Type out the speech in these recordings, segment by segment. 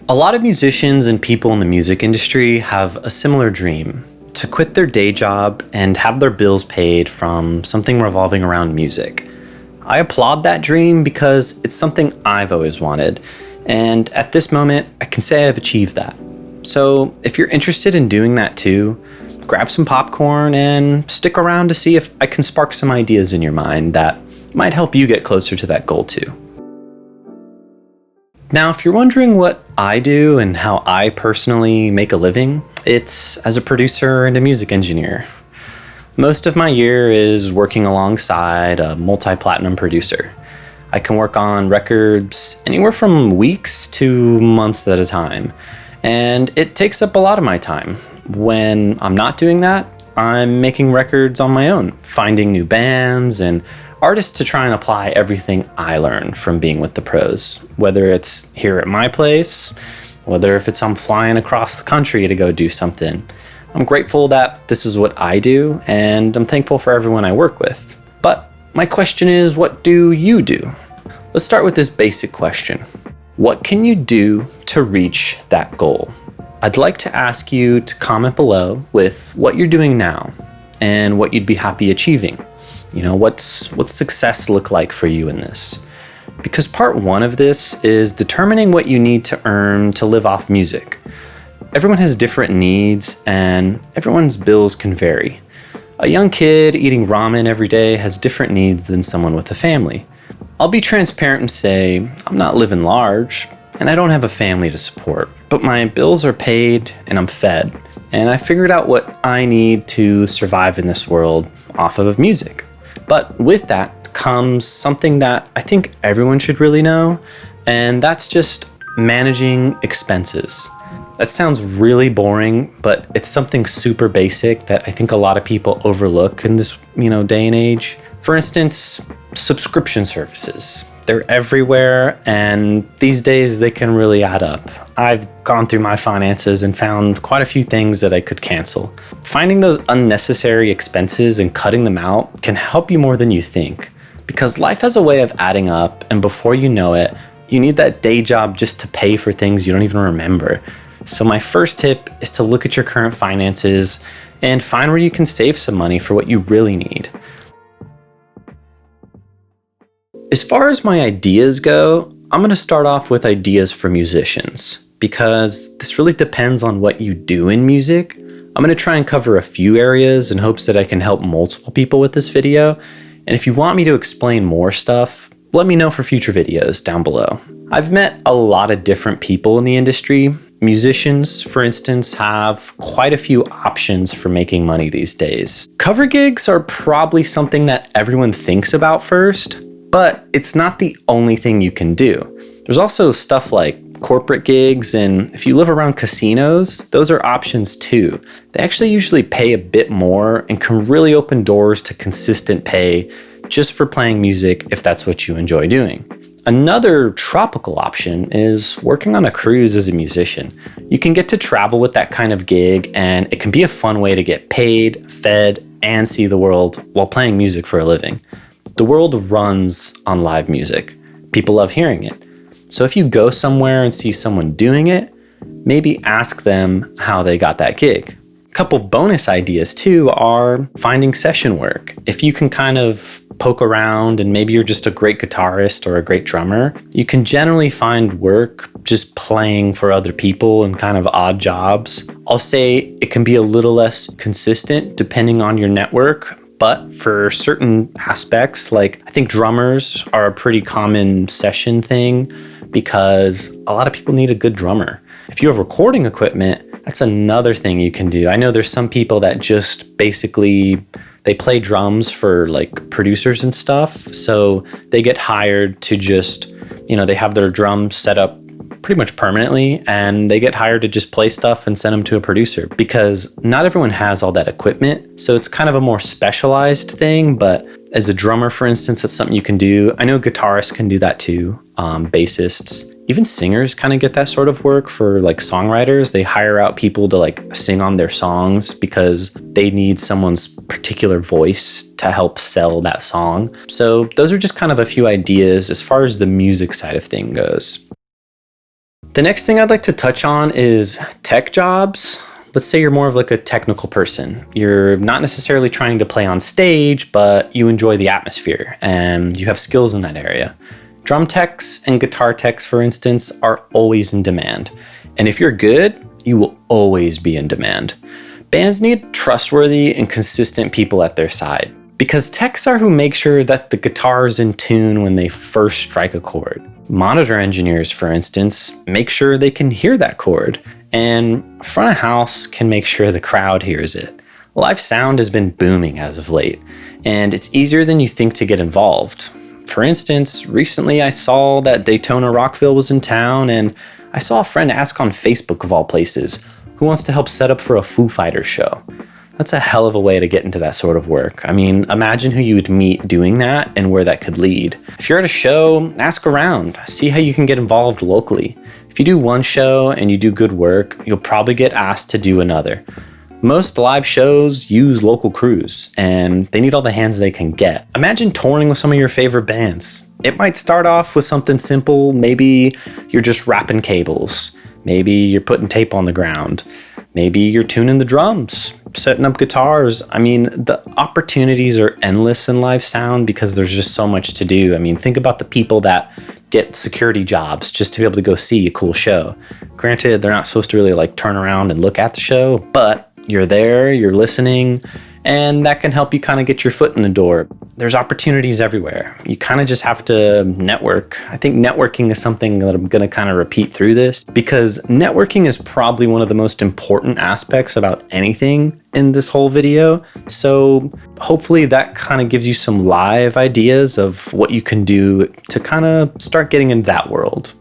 A lot of musicians and people in the music industry have a similar dream: to quit their day job and have their bills paid from something revolving around music. I applaud that dream because it's something I've always wanted, and at this moment, I can say I've achieved that. So if you're interested in doing that too, grab some popcorn and stick around to see if I can spark some ideas in your mind that might help you get closer to that goal too. Now, if you're wondering what I do and how I personally make a living, it's as a producer and a music engineer. Most of my year is working alongside a multi-platinum producer. I can work on records anywhere from weeks to months at a time, and it takes up a lot of my time. When I'm not doing that, I'm making records on my own, finding new bands and artists to try and apply everything I learned from being with the pros, whether it's here at my place, whether if it's I'm flying across the country to go do something. I'm grateful that this is what I do, and I'm thankful for everyone I work with. But my question is, what do you do? Let's start with this basic question. What can you do to reach that goal? I'd like to ask you to comment below with what you're doing now and what you'd be happy achieving. What's success look like for you in this? Because part one of this is determining what you need to earn to live off music. Everyone has different needs and everyone's bills can vary. A young kid eating ramen every day has different needs than someone with a family. I'll be transparent and say I'm not living large and I don't have a family to support, but my bills are paid and I'm fed, and I figured out what I need to survive in this world off of music. But with that comes something that I think everyone should really know, and that's just managing expenses. That sounds really boring, but it's something super basic that I think a lot of people overlook in this, day and age. For instance, subscription services. They're everywhere, and these days they can really add up. I've gone through my finances and found quite a few things that I could cancel. Finding those unnecessary expenses and cutting them out can help you more than you think, because life has a way of adding up, and before you know it, you need that day job just to pay for things you don't even remember. So my first tip is to look at your current finances and find where you can save some money for what you really need. As far as my ideas go, I'm going to start off with ideas for musicians, because this really depends on what you do in music. I'm going to try and cover a few areas in hopes that I can help multiple people with this video. And if you want me to explain more stuff, let me know for future videos down below. I've met a lot of different people in the industry. Musicians, for instance, have quite a few options for making money these days. Cover gigs are probably something that everyone thinks about first, but it's not the only thing you can do. There's also stuff like corporate gigs, and if you live around casinos, those are options too. They actually usually pay a bit more and can really open doors to consistent pay just for playing music if that's what you enjoy doing. Another tropical option is working on a cruise as a musician. You can get to travel with that kind of gig, and it can be a fun way to get paid, fed, and see the world while playing music for a living. The world runs on live music. People love hearing it. So if you go somewhere and see someone doing it, maybe ask them how they got that gig. A couple bonus ideas too are finding session work. If you can kind of poke around and maybe you're just a great guitarist or a great drummer, you can generally find work just playing for other people in kind of odd jobs. I'll say it can be a little less consistent depending on your network, but for certain aspects, like I think drummers are a pretty common session thing because a lot of people need a good drummer. If you have recording equipment, that's another thing you can do. I know there's some people that just basically, they play drums for like producers and stuff. So they get hired to just, they have their drums set up pretty much permanently, and they get hired to just play stuff and send them to a producer, because not everyone has all that equipment. So it's kind of a more specialized thing, but as a drummer, for instance, that's something you can do. I know guitarists can do that too, bassists, even singers kind of get that sort of work. For like songwriters, they hire out people to like sing on their songs because they need someone's particular voice to help sell that song. So those are just kind of a few ideas as far as the music side of things goes. The next thing I'd like to touch on is tech jobs. Let's say you're more of like a technical person. You're not necessarily trying to play on stage, but you enjoy the atmosphere and you have skills in that area. Drum techs and guitar techs, for instance, are always in demand. And if you're good, you will always be in demand. Bands need trustworthy and consistent people at their side, because techs are who make sure that the guitar is in tune when they first strike a chord. Monitor engineers, for instance, make sure they can hear that chord, and front of house can make sure the crowd hears it. Live sound has been booming as of late, and it's easier than you think to get involved. For instance, recently I saw that Daytona Rockville was in town, and I saw a friend ask on Facebook, of all places, who wants to help set up for a Foo Fighters show. That's a hell of a way to get into that sort of work. I mean, imagine who you would meet doing that and where that could lead. If you're at a show, ask around, see how you can get involved locally. If you do one show and you do good work, you'll probably get asked to do another. Most live shows use local crews, and they need all the hands they can get. Imagine touring with some of your favorite bands. It might start off with something simple. Maybe you're just wrapping cables. Maybe you're putting tape on the ground. Maybe you're tuning the drums, setting up guitars. I mean, the opportunities are endless in live sound because there's just so much to do. I mean, think about the people that get security jobs just to be able to go see a cool show. Granted, they're not supposed to really like turn around and look at the show, but you're there, you're listening, and that can help you kind of get your foot in the door. There's opportunities everywhere. You kind of just have to network. I think networking is something that I'm going to kind of repeat through this, because networking is probably one of the most important aspects about anything in this whole video. So hopefully that kind of gives you some live ideas of what you can do to kind of start getting into that world.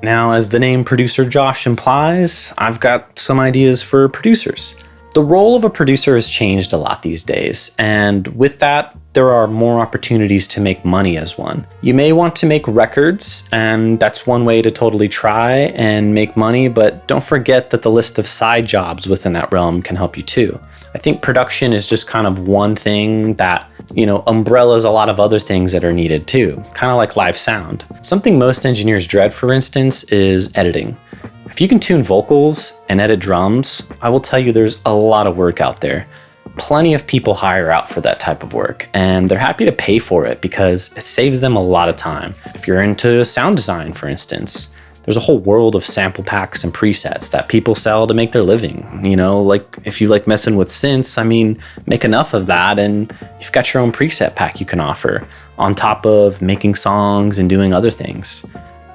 Now, as the name Producer Josh implies, I've got some ideas for producers. The role of a producer has changed a lot these days, and with that, there are more opportunities to make money as one. You may want to make records, and that's one way to totally try and make money, but don't forget that the list of side jobs within that realm can help you too. I think production is just kind of one thing that, umbrellas a lot of other things that are needed too, kind of like live sound. Something most engineers dread, for instance, is editing. If you can tune vocals and edit drums, I will tell you there's a lot of work out there. Plenty of people hire out for that type of work, and they're happy to pay for it because it saves them a lot of time. If you're into sound design, for instance, there's a whole world of sample packs and presets that people sell to make their living. Like if you like messing with synths, make enough of that and you've got your own preset pack you can offer on top of making songs and doing other things.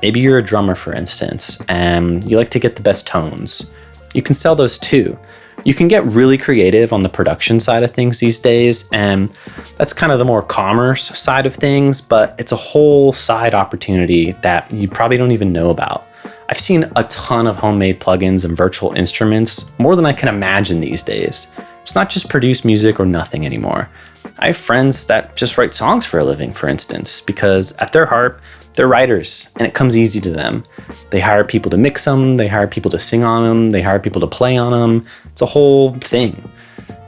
Maybe you're a drummer, for instance, and you like to get the best tones. You can sell those too. You can get really creative on the production side of things these days, and that's kind of the more commerce side of things, but it's a whole side opportunity that you probably don't even know about. I've seen a ton of homemade plugins and virtual instruments, more than I can imagine these days. It's not just produce music or nothing anymore. I have friends that just write songs for a living, for instance, because at their heart, they're writers, and it comes easy to them. They hire people to mix them, they hire people to sing on them, they hire people to play on them. It's a whole thing.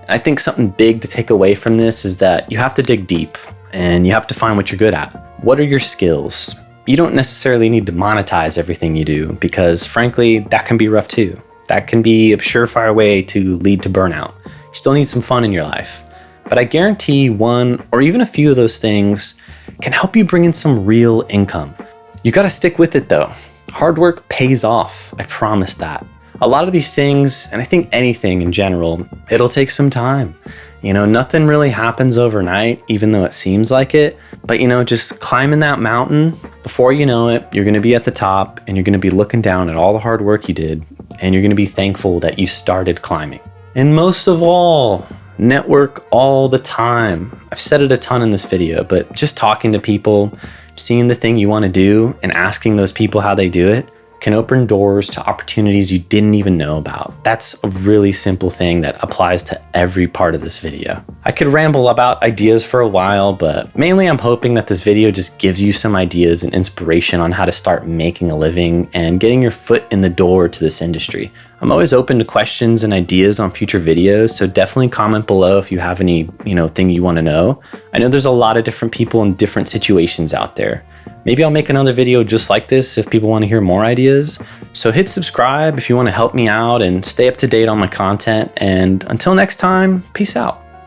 I think something big to take away from this is that you have to dig deep, and you have to find what you're good at. What are your skills? You don't necessarily need to monetize everything you do, because frankly, that can be rough too. That can be a surefire way to lead to burnout. You still need some fun in your life. But I guarantee one or even a few of those things can help you bring in some real income. You gotta stick with it though. Hard work pays off, I promise that. A lot of these things, and I think anything in general, it'll take some time. Nothing really happens overnight, even though it seems like it. But just climbing that mountain, before you know it, you're gonna be at the top and you're gonna be looking down at all the hard work you did, and you're gonna be thankful that you started climbing. And most of all, network all the time. I've said it a ton in this video, but just talking to people, seeing the thing you want to do and asking those people how they do it can open doors to opportunities you didn't even know about. That's a really simple thing that applies to every part of this video. I could ramble about ideas for a while, but mainly I'm hoping that this video just gives you some ideas and inspiration on how to start making a living and getting your foot in the door to this industry. I'm always open to questions and ideas on future videos, so definitely comment below if you have any, thing you want to know. I know there's a lot of different people in different situations out there. Maybe I'll make another video just like this if people want to hear more ideas. So hit subscribe if you want to help me out and stay up to date on my content. And until next time, peace out.